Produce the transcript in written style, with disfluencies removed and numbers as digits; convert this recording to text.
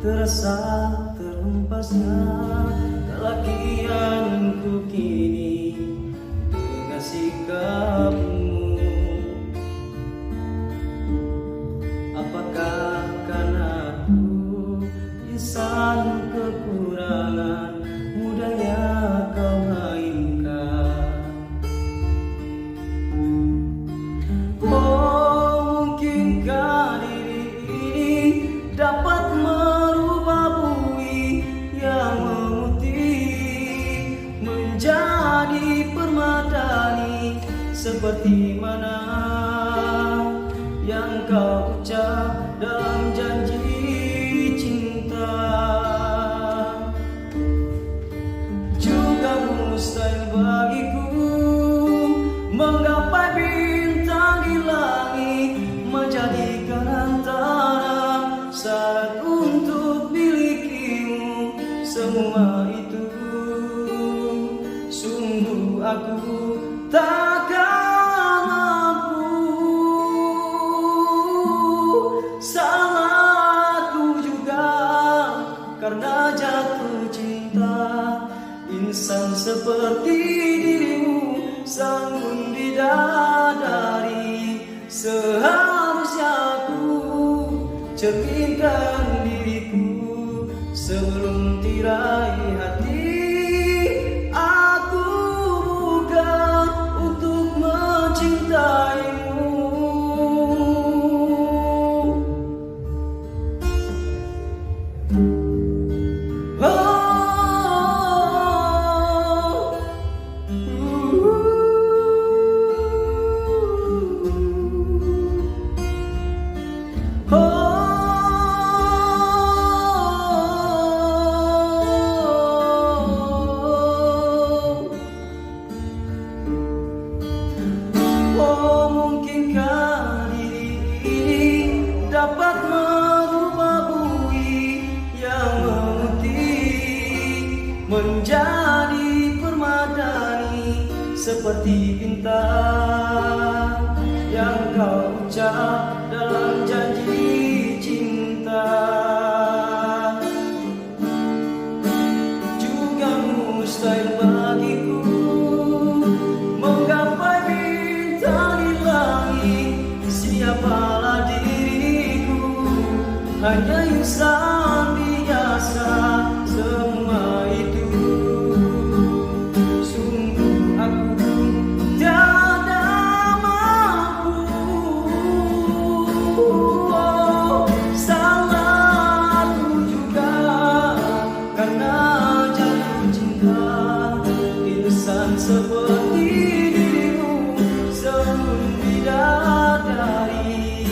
terasa terhempasnya kelakianku kini dengan sikapmu. Apakah karena aku insan kekurangan mudahnya kau mainkan? Oh, mungkinkah diri ini dapat merubah bui yang memutih menjadi permadani, seperti mana yang kau ucap dalam janji cinta. Juga mustahil bagiku menggapai bintang di langit, menjadikan antara syarat untuk milikimu. Semua itu sungguh aku takkan mampu. Salahku juga karena jatuh cinta. Insan seperti dirimu sanggup bidadari. Seharusnya aku cerminkan diriku sebelum tirai hati aku buka untuk mencintaimu. Oh, mungkinkah diri ini dapat merubah bui yang memutih menjadi permadani, seperti bintang yang kau ucap dalam janji cinta. Juga mustahil bagiku menggapai bintang di langit. Siapalah diriku, hanya insan biasa. Semua itu sungguh aku tiada mampu. Oh, salahku juga karena jatuh cinta. Insan seperti dirimu sungguh bidadari.